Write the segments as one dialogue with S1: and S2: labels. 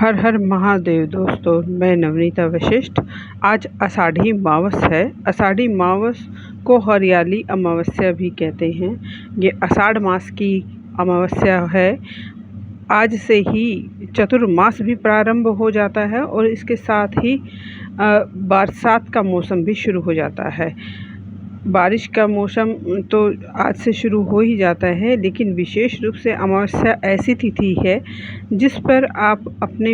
S1: हर हर महादेव दोस्तों, मैं नवनीता वशिष्ठ। आज आषाढ़ी मावस है। आषाढ़ी मावस को हरियाली अमावस्या भी कहते हैं। ये आषाढ़ मास की अमावस्या है। आज से ही चतुर्मास भी प्रारंभ हो जाता है और इसके साथ ही बरसात का मौसम भी शुरू हो जाता है। बारिश का मौसम तो आज से शुरू हो ही जाता है, लेकिन विशेष रूप से अमावस्या ऐसी तिथि है जिस पर आप अपने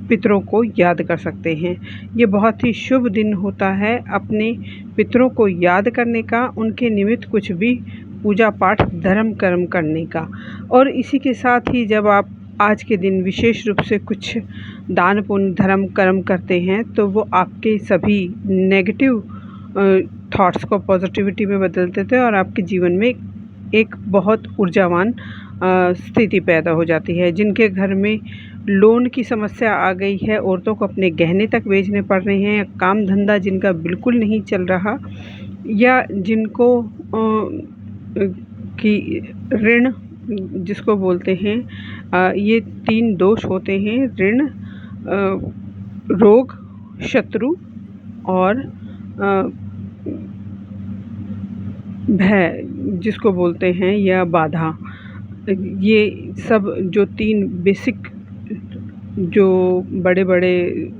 S1: पितरों को याद कर सकते हैं। ये बहुत ही शुभ दिन होता है अपने पितरों को याद करने का, उनके निमित्त कुछ भी पूजा पाठ धर्म कर्म करने का। और इसी के साथ ही जब आप आज के दिन विशेष रूप से कुछ दान पुण्य धर्म कर्म करते हैं तो वो आपके सभी नेगेटिव थॉट्स को पॉजिटिविटी में बदल देते हैं और आपके जीवन में एक बहुत ऊर्जावान स्थिति पैदा हो जाती है। जिनके घर में लोन की समस्या आ गई है, औरतों को अपने गहने तक बेचने पड़ रहे हैं, काम धंधा जिनका बिल्कुल नहीं चल रहा, या जिनको कि ऋण जिसको बोलते हैं, ये 3 दोष होते हैं: ऋण, रोग, शत्रु और भय जिसको बोलते हैं, या बाधा। ये सब जो 3 बेसिक जो बड़े बड़े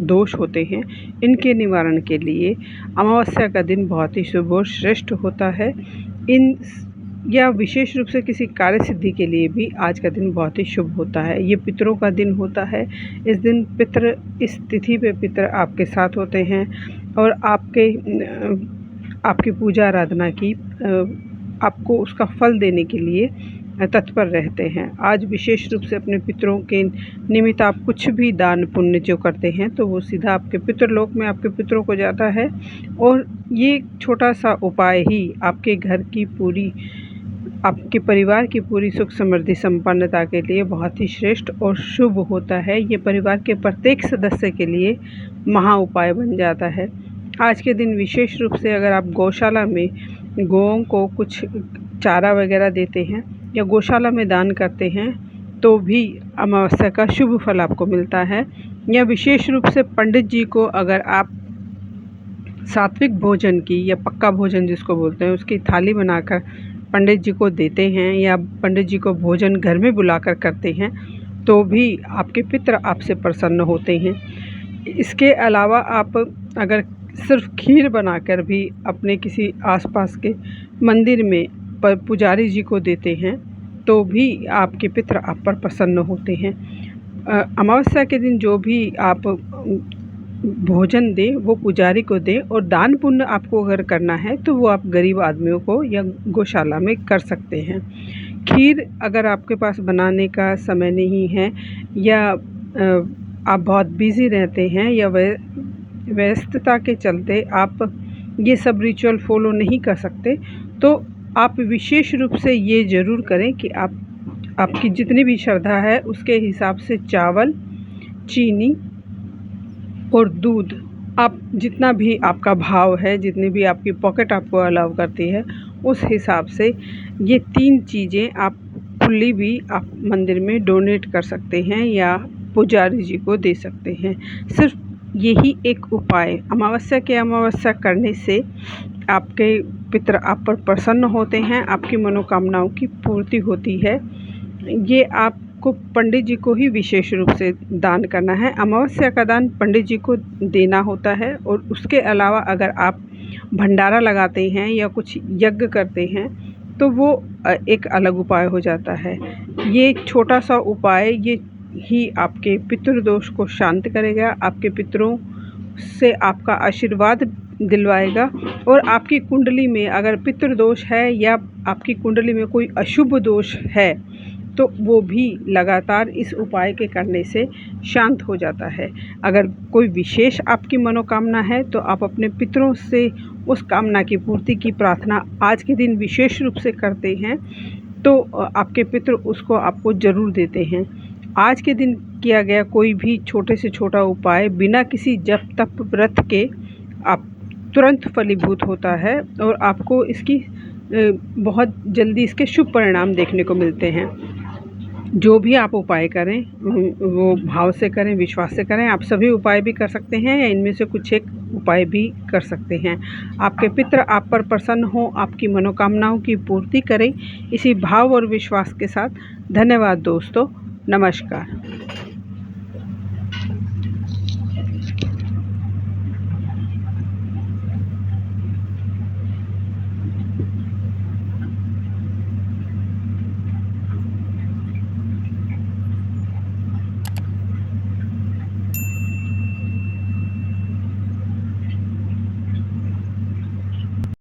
S1: दोष होते हैं, इनके निवारण के लिए अमावस्या का दिन बहुत ही शुभ और श्रेष्ठ होता है। या विशेष रूप से किसी कार्य सिद्धि के लिए भी आज का दिन बहुत ही शुभ होता है। ये पितरों का दिन होता है। इस दिन पितर, इस तिथि पे पितर आपके साथ होते हैं और आपकी पूजा आराधना की आपको उसका फल देने के लिए तत्पर रहते हैं। आज विशेष रूप से अपने पितरों के निमित्त आप कुछ भी दान पुण्य जो करते हैं तो वो सीधा आपके पितृलोक में आपके पितरों को जाता है। और ये छोटा सा उपाय ही आपके घर की पूरी, आपके परिवार की पूरी सुख समृद्धि संपन्नता के लिए बहुत ही श्रेष्ठ और शुभ होता है। ये परिवार के प्रत्येक सदस्य के लिए महा उपाय बन जाता है। आज के दिन विशेष रूप से अगर आप गौशाला में गौओं को कुछ चारा वगैरह देते हैं या गौशाला में दान करते हैं तो भी अमावस्या का शुभ फल आपको मिलता है। या विशेष रूप से पंडित जी को अगर आप सात्विक भोजन की, या पक्का भोजन जिसको बोलते हैं, उसकी थाली बनाकर पंडित जी को देते हैं या पंडित जी को भोजन घर में बुलाकर करते हैं तो भी आपके पितर आपसे प्रसन्न होते हैं। इसके अलावा आप अगर सिर्फ खीर बनाकर भी अपने किसी आसपास के मंदिर में पुजारी जी को देते हैं तो भी आपके पितर आप पर प्रसन्न होते हैं। अमावस्या के दिन जो भी आप भोजन दें वो पुजारी को दें, और दान पुण्य आपको अगर करना है तो वो आप गरीब आदमियों को या गौशाला में कर सकते हैं। खीर अगर आपके पास बनाने का समय नहीं है, या आप बहुत बिज़ी रहते हैं, या व्यस्तता के चलते आप ये सब रिचुअल फॉलो नहीं कर सकते, तो आप विशेष रूप से ये ज़रूर करें कि आपकी जितनी भी श्रद्धा है उसके हिसाब से चावल, चीनी और दूध, आप जितना भी आपका भाव है, जितनी भी आपकी पॉकेट आपको अलाउ करती है, उस हिसाब से ये 3 चीज़ें आप खुली भी आप मंदिर में डोनेट कर सकते हैं या पुजारी जी को दे सकते हैं। सिर्फ यही एक उपाय अमावस्या करने से आपके पितर आप पर प्रसन्न होते हैं, आपकी मनोकामनाओं की पूर्ति होती है। ये आपको पंडित जी को ही विशेष रूप से दान करना है। अमावस्या का दान पंडित जी को देना होता है। और उसके अलावा अगर आप भंडारा लगाते हैं या कुछ यज्ञ करते हैं तो वो एक अलग उपाय हो जाता है। ये छोटा सा उपाय ये ही आपके पितृदोष को शांत करेगा, आपके पितरों से आपका आशीर्वाद दिलवाएगा। और आपकी कुंडली में अगर पितृदोष है या आपकी कुंडली में कोई अशुभ दोष है तो वो भी लगातार इस उपाय के करने से शांत हो जाता है। अगर कोई विशेष आपकी मनोकामना है तो आप अपने पितरों से उस कामना की पूर्ति की प्रार्थना आज के दिन विशेष रूप से करते हैं तो आपके पितर उसको आपको ज़रूर देते हैं। आज के दिन किया गया कोई भी छोटे से छोटा उपाय बिना किसी जप तप व्रत के आप तुरंत फलीभूत होता है और आपको इसकी बहुत जल्दी इसके शुभ परिणाम देखने को मिलते हैं। जो भी आप उपाय करें वो भाव से करें, विश्वास से करें। आप सभी उपाय भी कर सकते हैं या इनमें से कुछ एक उपाय भी कर सकते हैं। आपके पितृ आप पर प्रसन्न हो, आपकी मनोकामनाओं की पूर्ति करें, इसी भाव और विश्वास के साथ। धन्यवाद दोस्तों, नमस्कार।